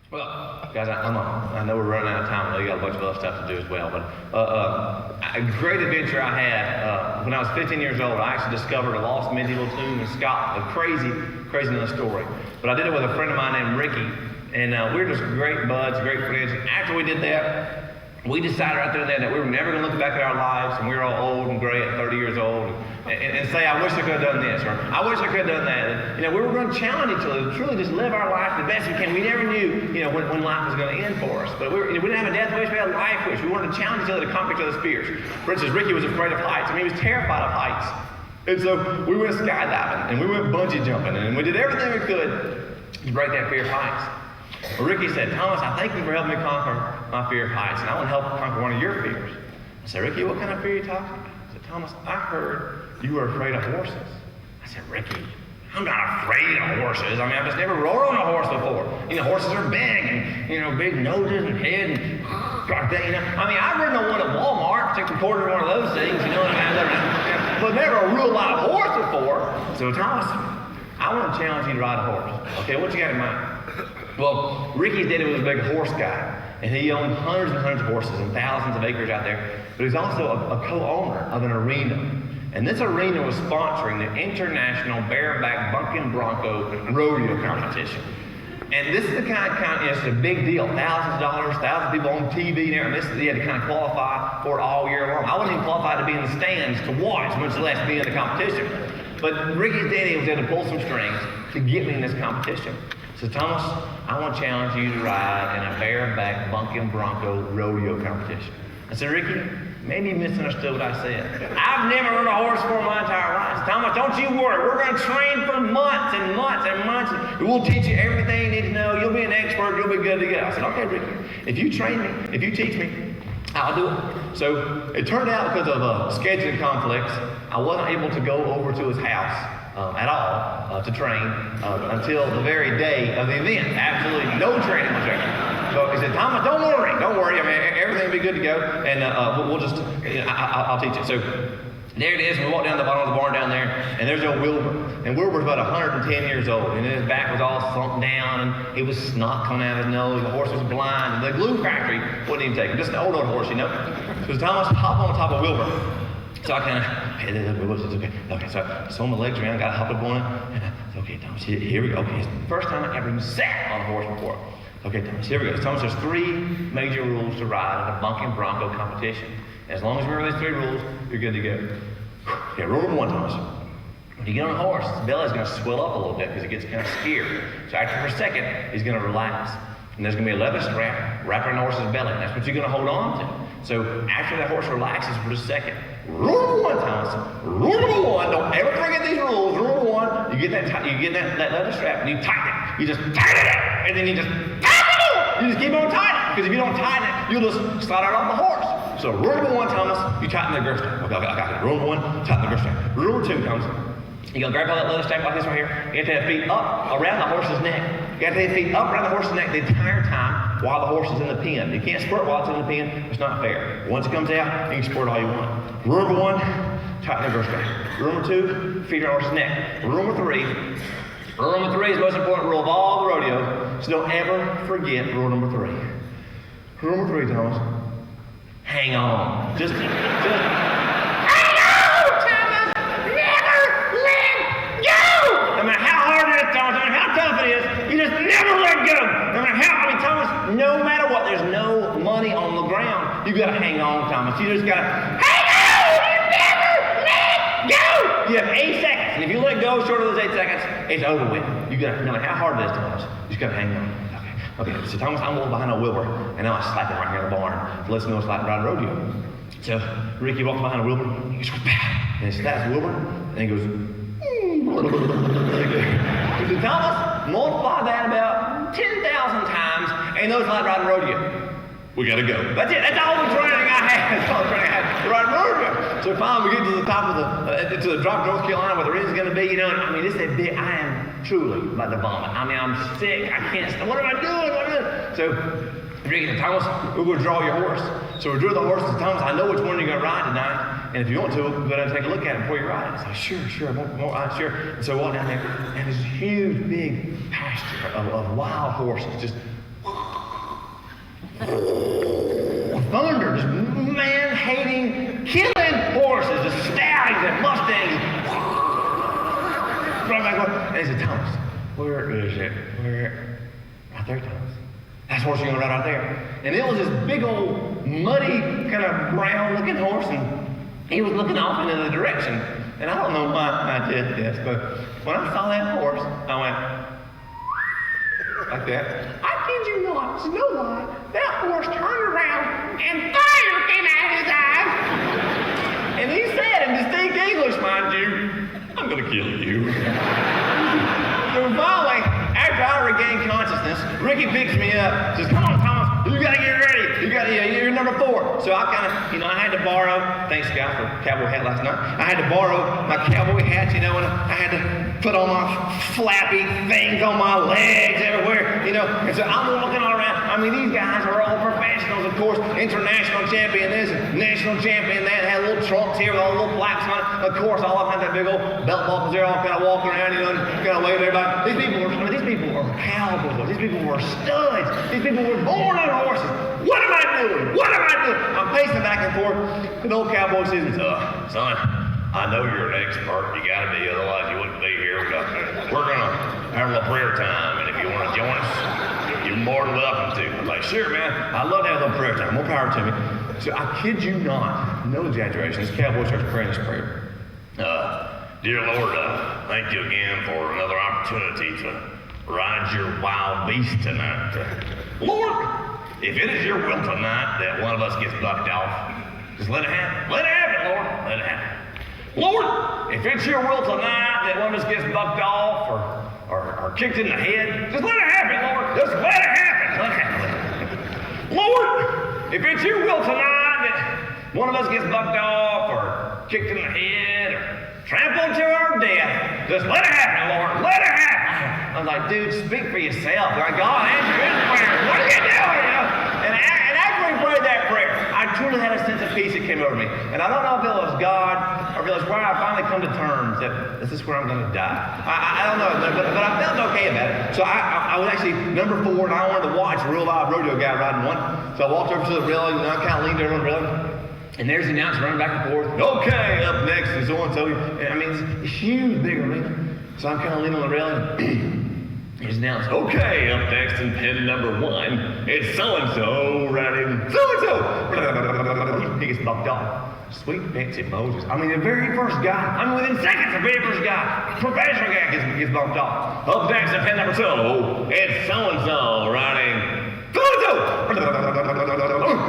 Well, guys, I know we're running out of time. We got a bunch of other stuff to do as well. But a great adventure I had when I was 15 years old. I actually discovered a lost medieval tomb in Scotland. A crazy little story. But I did it with a friend of mine named Ricky, and we were just great buds, great friends. And after we did that, we decided right there and then that we were never going to look back at our lives, and we were all old and gray at 30 years old, and say, I wish I could have done this, or I wish I could have done that. And, we were going to challenge each other to truly just live our life the best we can. We never knew, when life was going to end for us. But we didn't have a death wish, we had a life wish. We wanted to challenge each other to conquer each other's fears. For instance, Ricky was afraid of heights. He was terrified of heights. And so we went skydiving, and we went bungee jumping, and we did everything we could to break that fear of heights. Well, Ricky said, Thomas, I thank you for helping me conquer my fear of heights, and I want to help conquer one of your fears. I said, Ricky, what kind of fear are you talking about? He said, Thomas, I heard you were afraid of horses. I said, Ricky, I'm not afraid of horses. I've just never rode on a horse before. Horses are big, and, big noses and head, and like that, I've ridden on one at Walmart, took a quarter of one of those things, but never a real live horse before. So, Thomas, I want to challenge you to ride a horse. Okay, what you got in mind? Well, Ricky's daddy was a big horse guy, and he owned hundreds and hundreds of horses and thousands of acres out there, but he's also a co-owner of an arena. And this arena was sponsoring the International Bareback Bucking Bronco Rodeo Competition. And this is the kind of it's a big deal. Thousands of dollars, thousands of people on TV and everything. You had to kind of qualify for it all year long. I wasn't even qualified to be in the stands to watch, much less be in the competition. But Ricky's daddy was able to pull some strings to get me in this competition. So Thomas, I want to challenge you to ride in a bareback bucking bronco rodeo competition. I said, Ricky, maybe you misunderstood what I said. I've never rode a horse before my entire life. Thomas, don't you worry. We're going to train for months and months and months. We'll teach you everything you need to know. You'll be an expert. You'll be good to go. I said, okay, Ricky, if you train me, if you teach me, I'll do it. So it turned out because of scheduling conflicts, I wasn't able to go over to his house at all to train until the very day of the event. Absolutely no training was there. So he said, Thomas, don't worry. Everything will be good to go, and we'll just, I'll teach it. So there it is. We walked down the bottom of the barn down there, and there's old Wilbur. And Wilbur's about 110 years old, and his back was all slumped down, and it was snot coming out of his nose. The horse was blind, and the glue factory wouldn't even take him. Just an old horse, So Thomas hopped on top of Wilbur. So I kind of, hey, okay. Okay, so I swung my legs around, got a hop up on it. Okay, Thomas, here we go. Okay, it's the first time I ever even sat on a horse before. Okay, Thomas, here we go. Thomas, there's 3 major rules to ride in a bucking bronco competition. As long as you remember these 3 rules, you're good to go. Okay, rule number 1, Thomas. When you get on a horse, his belly's going to swell up a little bit because it gets kind of scared. So after a second, he's going to relax. And there's going to be a leather strap wrapped around the horse's belly. And that's what you're going to hold on to. So after that horse relaxes for a second, rule number 1, Thomas. Rule number 1, don't ever forget these rules. Rule number 1, you get that leather strap and you tighten it. You just tighten it, and then you just tighten it. You just keep on tightening, because if you don't tighten it, you'll just slide out off the horse. So rule number 1, Thomas, you tighten the girth strap. Okay, I got it. Rule number 1, tighten the girth strap. Rule number 2, Thomas, you're going to grab all that leather strap like this right here. You have to have feet up around the horse's neck. You have to have feet up around the horse's neck the entire time while the horse is in the pen. You can't squirt while it's in the pen. It's not fair. Once it comes out, you can squirt all you want. Rule number 1, tighten the girth strap. Rule number 2, feet on the horse's neck. Rule number 3 is the most important rule of all the rodeo, so don't ever forget rule number 3. Rule number 3, Thomas, hang on. Just hang on, Thomas! Never let go! No matter how hard it is, Thomas, no matter how tough it is, you just never let go! No matter how, Thomas, no matter what, there's no money on the ground. You gotta hang on, Thomas. You just gotta hang on! You never let go! You have 8 seconds. And if you let go short of those 8 seconds, it's over with. You got to, no matter how hard it is, Thomas, you just got to hang on. Okay. So Thomas, I'm going behind a Wilbur, and now I slap him right here in the barn to let us know it's like riding rodeo. So Ricky walks behind a Wilbur, he goes, bah! And he slaps Wilbur, and he goes, so Thomas, multiply that about 10,000 times, and those like riding rodeo. We got to go. That's it. That's all the training I had. That's all the training I had to ride rodeo. So finally we get to the top of to the drop of North Carolina where the ring's going to be, this is a big, I am truly about to vomit. I'm sick. I can't, what am I doing? So Ricky and Thomas, we're going to draw your horse. So we drew the horse, and Thomas, I know which one you're going to ride tonight, and if you want to, we'll go down and take a look at it before you ride it. I said, sure, sure. And so we walked down there, and there's a huge, big pasture of wild horses, just Thunder, just man-hating, killing horses, just stallions and mustangs. And he said, Thomas, where is it? Where? Right there, Thomas. That's the horse you're going to ride right there. And it was this big old muddy, kind of brown-looking horse, and he was looking off in another direction. And I don't know why I did this, but when I saw that horse, I went like that. I kid you not, it's no lie. That horse turned around and fire came out of his eyes. And he said in distinct English, mind you, I'm going to kill you. So finally, after I regained consciousness, Ricky picks me up, says, come on, Thomas, you got to get ready. You're number 4. So I kind of, I had to borrow, thanks guys for cowboy hat last night. I had to borrow my cowboy hat, and I had to put on my flappy things on my legs everywhere, And so I'm walking all around. I mean, these guys are all professionals, of course, international champion this, national champion that, had little trunks here with all the little plaques on it. Of course, all of them had that big old belt buckles there, all kind of walking around, and kind of waving at everybody. These people were cowboys. These people were studs. These people were born on horses. What am I doing? What am I doing? I'm pacing back and forth. The old cowboy says, son, I know you're an expert. You got to be, otherwise you wouldn't be here. We're going to have a little prayer time, and if you want to join us, you're more than welcome to. I'm like, sure, man. I'd love to have a little prayer time. More power to me. So I kid you not, no exaggeration, this cowboy starts praying this prayer. Dear Lord, thank you again for another opportunity to ride your wild beast tonight. Lord, if it is your will tonight that one of us gets bucked off, just let it happen. Let it happen, Lord. Let it happen. Lord, if it's your will tonight that one of us gets bucked off or kicked in the head, just let it happen, Lord. Just let it happen. Let it happen. Let it happen. Lord, if it's your will tonight that one of us gets bucked off or kicked in the head or trampled to our death, just let it happen, Lord. Let it happen. I was like, dude, speak for yourself. Like, God, answer his prayer. What are you doing? And after we prayed that prayer, I truly had a sense of peace that came over me. And I don't know if it was God or if it was where I finally come to terms that this is where I'm going to die. I don't know, but I felt okay about it. So I was actually number 4, and I wanted to watch a real live rodeo guy riding one. So I walked over to the railing, and I kind of leaned over on the railing. And there's the announcer running back and forth. Okay, up next is so-and-so. And I mean, it's a huge, big arena. So I'm kind of leaning on the railing. He's announced, okay, up next in pin number 1, it's so-and-so riding so-and-so. He gets bucked off. Sweet fancy Moses. I mean, the very first guy, within seconds, the very first guy, professional guy gets bumped off. Up next in pin number 2, it's so-and-so riding so-and-so.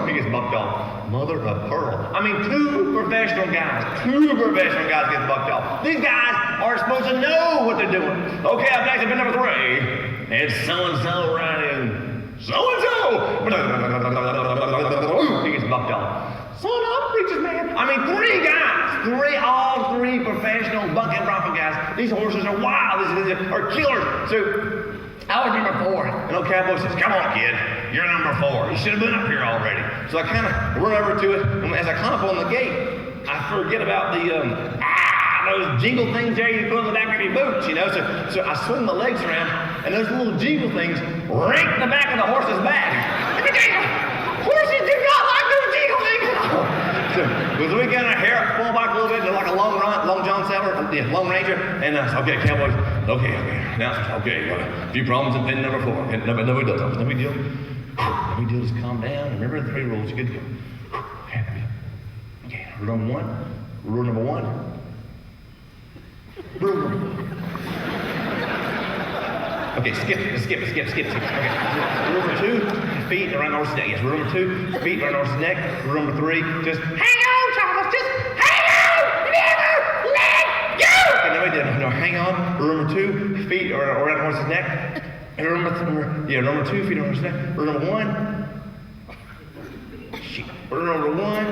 He gets bumped off. Mother of pearl. I mean, 2 professional guys get bucked off. These guys are supposed to know what they're doing. Okay, up next, pin number 3. It's so-and-so riding so-and-so. He gets bumped off. Son of preachers, man. I mean, 3 guys. All 3 professional bucking bronco guys. These horses are wild. These are killers. So I was number 4. And old cowboy says, come on, kid. You're number 4. You should have been up here already. So I kind of run over to it. And as I come up on the gate, I forget about the those jingle things there you put on the back of your boots, So I swing my legs around, and those little jingle things rake the back of the horse's back. Horses do not like those jingle things. So as we got our hair pulled back a little bit, like a long John Silver, Long Ranger, and okay, cowboys, okay, announcers, okay, a few problems in pin number 4. No big deal, no big deal. No big deal, just calm down. Remember the 3 rules, you're good to go. Okay, rule number 1. Rule number 1. Okay, skip. Okay. Rule number 2, feet around the horse's neck. Yes, rule number 2, feet around the horse's neck. Rule number 3, just hang on, Thomas. Just hang on. Never let go. Okay, no, we didn't. No, hang on. Rule number 2, feet around the horse's neck. And rule number 2, feet around the horse's neck. Rule number 1. Rule number 1.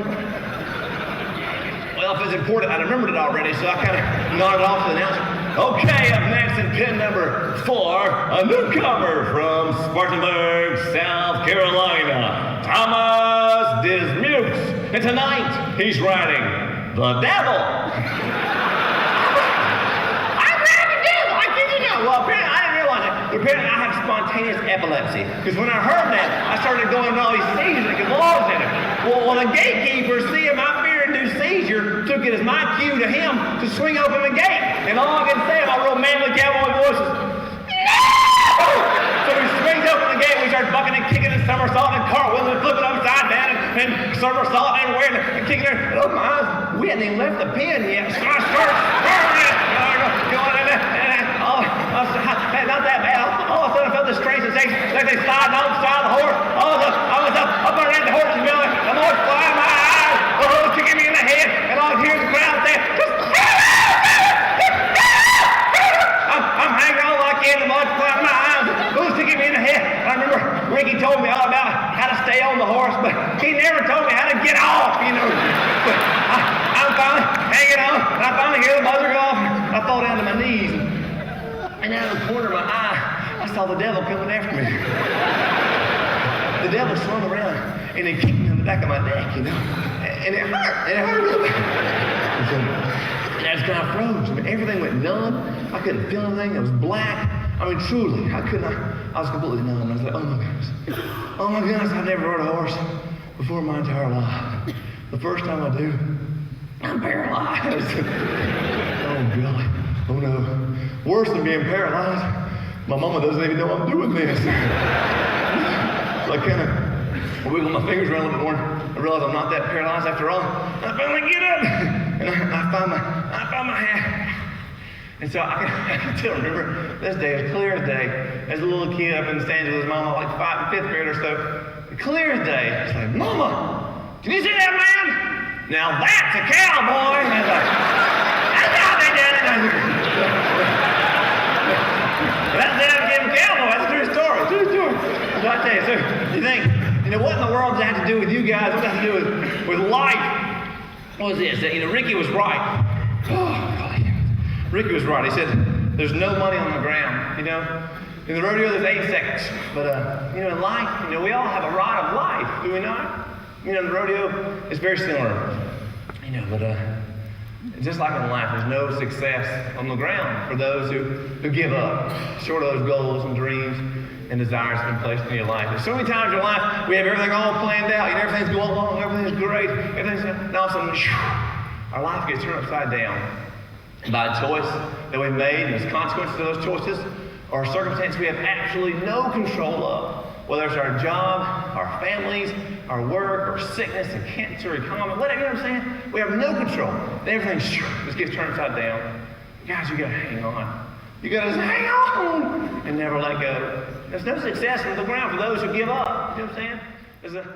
Well, if it's important, I remembered it already, so I kind of nodded off to the announcer. Okay, up next in pin number 4, a newcomer from Spartanburg, South Carolina, Thomas Dismukes. And tonight, he's riding the devil. I'm riding the devil! I kid you not. Well, apparently, I didn't realize it. apparently I have spontaneous epilepsy. Because when I heard that, I started going into all these seizures and convulsions. Well, the gatekeeper, seeing my fear-induced seizure, took it as my cue to him to swing open the gate. And all I can say in my real manly cowboy voice is, no! So he swings open the gate, we start bucking and kicking and somersaulting and cartwheeling and flipping upside down and somersaulting everywhere and kicking her. And oh my eyes, we hadn't even left the pen yet. So I started going in there, and not that bad. All of a sudden I felt this strange sensation, like they sliding on the side of the horse. All of a sudden I was up underneath the horse's belly, and the horse flying my eyes, the horse kicking me in the head, and all I hear the crowd saying, I'm hanging on like in the mud, flying my eyes, who's kicking me in the head? I remember Ricky told me all about how to stay on the horse, but he never told me how to get off, you know. But I'm finally hanging on, and I finally hear the buzzer go off, and I fall down to my knees. And out of the corner of my eye, I saw the devil coming after me. The devil swung around and he kicked me in the back of my neck, you know. And it hurt really bad. And I just kind of froze. I mean, everything went numb. I couldn't feel anything. It was black. I mean, truly, I was completely numb. I was like, oh my goodness, I've never rode a horse before in my entire life. The first time I do, I'm paralyzed. Oh, golly. Oh, no. Worse than being paralyzed, my mama doesn't even know I'm doing this. So I kind of wiggle my fingers around a little bit more. I realize I'm not that paralyzed after all. I finally get up, and I find my hat. And so I can still remember this day as clear as day. As a little kid up in the stands with his mama, like 5th grade or so, clear as day. It's like, Mama, can you see that man? Now that's a cowboy. And I was like, that's how they did it. That's the damn cowboy. That's a true story. True story. So I tell you, so you think, what in the world does that have to do with you guys? What does that have to do with life? What was this? Ricky was right. Oh, golly. Ricky was right. He said, there's no money on the ground. In the rodeo, there's 8 seconds. But, in life, we all have a ride of life, do we not? The rodeo is very similar. But just like in life, there's no success on the ground for those who give up, short of those goals and dreams and desires that have been placed in your life. There's so many times in your life we have everything all planned out, everything's going along, everything's great, and all of a sudden, our life gets turned upside down by a choice that we made, and as consequences of those choices, or circumstances we have absolutely no control of. Whether it's our job, our families, our work, or sickness and cancer, economy, whatever, you know what I'm saying? We have no control. And everything just gets turned upside down. Guys, you gotta hang on. You gotta just hang on and never let go. There's no success on the ground for those who give up. You know what I'm saying?